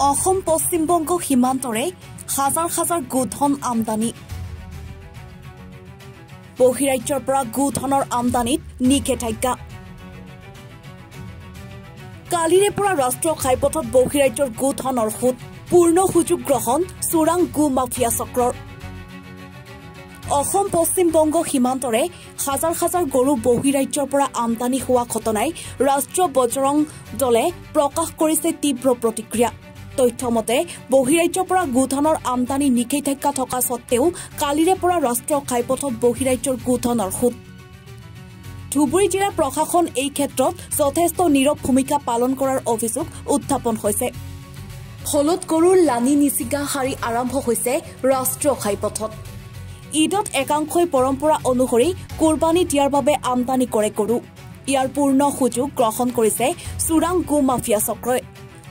অসম পশ্চিমবংগ সীমান্তৰে হাজাৰ হাজাৰ গোধন আমদানি বহিৰাজ্যৰ পৰা গোধনৰ আমদানিত নিষেধাজ্ঞা কালিৰে পৰা ৰাষ্ট্ৰীয় ঘাইপথত বহিৰাজ্যৰ গোধনৰ সুত পূৰ্ণ সুযোগ গ্ৰহণ চোৰাং গো মাফিয়া চক্ৰৰ অসম পশ্চিমবংগ সীমান্তৰে হাজাৰ হাজাৰ গৰু বহিৰাজ্যৰ পৰা আমদানি হোৱা ঘটনাই ৰাষ্ট্ৰীয় বজৰং দলে প্ৰকাশ কৰিছে তীব্ৰ প্ৰতিক্ৰিয়া তথ্যমতে বহিৰাজ্যৰ পৰা গোধনৰ আমদানি নিষেধাজ্ঞা থকা সত্ত্বেও কালিৰে পৰা ৰাষ্ট্ৰীয় ঘাইপথত বহিৰাজ্যৰ গোধনৰ সুত ধুবুৰী জিলা প্ৰশাসন এই ক্ষেত্ৰত যথেষ্ট নীৰৱ ভূমিকা পালন কৰাৰ অভিযোগ উত্থাপন হৈছে হলত গৰুৰ লানি নিচিগা শাৰী আৰম্ভ হৈছে ৰাষ্ট্ৰীয় ঘাইপথত ঈদত একাংশই পৰম্পৰা অনুসৰি কুৰবানী দিয়াৰ বাবে আমদানি কৰে গৰু ইয়াৰ পূৰ্ণ সুযোগ গ্ৰহণ কৰিছে চোৰাং গো মাফিয়া চক্ৰই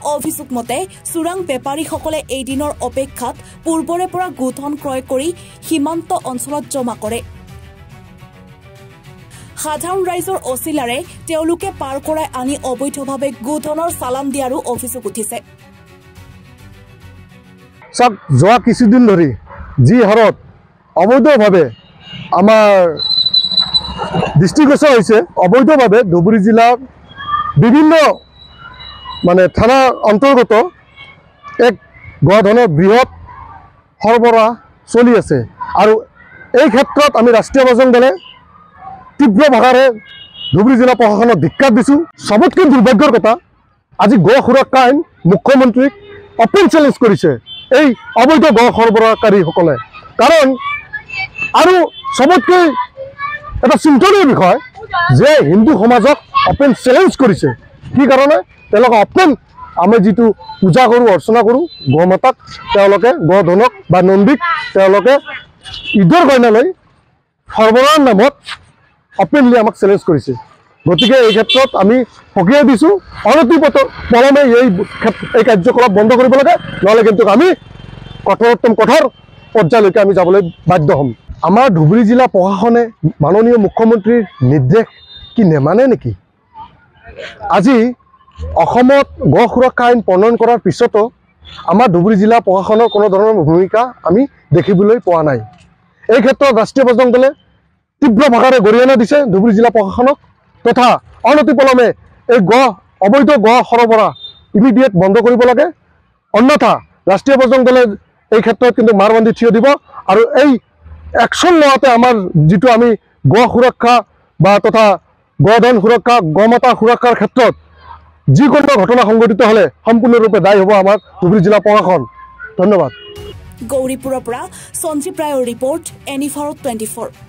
অভিযোগ মতে চোৰাং বেপাৰীসকলে এই দিনৰ অপেক্ষাত পূৰ্বৰে পৰা গোধন ক্ৰয় কৰি সীমান্ত অঞ্চলত জমা কৰে সাধাৰণ ৰাইজৰ অচিলাৰে তেওঁলোকে পাৰ কৰাই আনি অবৈধভাৱে গোধনৰ চালান দিয়াৰো অভিযোগ উঠিছে যোৱা কিছুদিন ধৰি যি হাৰত অবৈধভাৱে আমাৰ দৃষ্টিগোচৰ হৈছে অবৈধভাৱে ধুবুৰী জিলাৰ বিভিন্ন থানাৰ অন্তৰ্গত এক গোধনৰ বৃহৎ সৰবৰাহ চলি আছে আৰু এই ক্ষেত্ৰত আমি ৰাষ্ট্ৰীয় বজৰং দলে তীব্ৰ ভাষাৰে ধুবুৰী জিলা প্ৰশাসনক ধিক্কাৰ দিছোঁ সবতকৈ দুৰ্ভাগ্যৰ কথা আজি গো সুৰক্ষা আইন মুখ্যমন্ত্ৰীক অপেন চেলেঞ্জ কৰিছে এই অবৈধ গো সৰবৰাহকাৰীসকলে কাৰণ আৰু সবতকৈ এটা চিন্তনীয় বিষয় যে হিন্দু সমাজক অপেন চেলেঞ্জ কৰিছে কি কাৰণে তেওঁলোকে অপেন আমি যিটো পূজা কৰোঁ অৰ্চনা কৰোঁ গো মাতাক তেওঁলোকে গোধনক বা নন্দীক তেওঁলোকে ঈদৰ কইনালৈ সৰবৰাহৰ নামত অপেনলি আমাক চেলেঞ্জ কৰিছে গতিকে এই ক্ষেত্ৰত আমি সকীয়াই দিছোঁ অনতিপলমে এই কাৰ্যকলাপ বন্ধ কৰিব লাগে নহ'লে কিন্তু আমি কঠোৰ পৰ্যায়লৈকে আমি যাবলৈ বাধ্য হ'ম আমাৰ ধুবুৰী জিলা প্ৰশাসনে মাননীয় মুখ্যমন্ত্ৰীৰ নিৰ্দেশ কি নেমানে নেকি আজি অসমত গো সুৰক্ষা আইন প্ৰণয়ন কৰাৰ পিছতো আমাৰ ধুবুৰী জিলা প্ৰশাসনৰ কোনো ধৰণৰ ভূমিকা আমি দেখিবলৈ পোৱা নাই এই ক্ষেত্ৰত ৰাষ্ট্ৰীয় বজৰং দলে তীব্ৰ ভাষাৰে গৰিহণা দিছে ধুবুৰী জিলা প্ৰশাসনক তথা অনতিপলমে এই অবৈধ গো সৰবৰাহ ইমিডিয়েট বন্ধ কৰিব লাগে অন্যথা ৰাষ্ট্ৰীয় বজৰং দলে এই ক্ষেত্ৰত কিন্তু মাৰবন্দী থিয় দিব আৰু এই একশ্যন লোৱাতে আমাৰ যিটো আমি গো সুৰক্ষা বা তথা গোধন সুৰক্ষা গোমাতা সুৰক্ষাৰ ক্ষেত্ৰত যিকোনো ঘটনা সংঘটিত হ'লে সম্পূৰ্ণৰূপে দায়ী হ'ব আমাৰ ধুবুৰী জিলা প্ৰশাসন ধন্যবাদ গৌৰীপুৰৰ পৰা সঞ্জীৱ ৰায়ৰ ৰিপৰ্ট এনি ভাৰত 24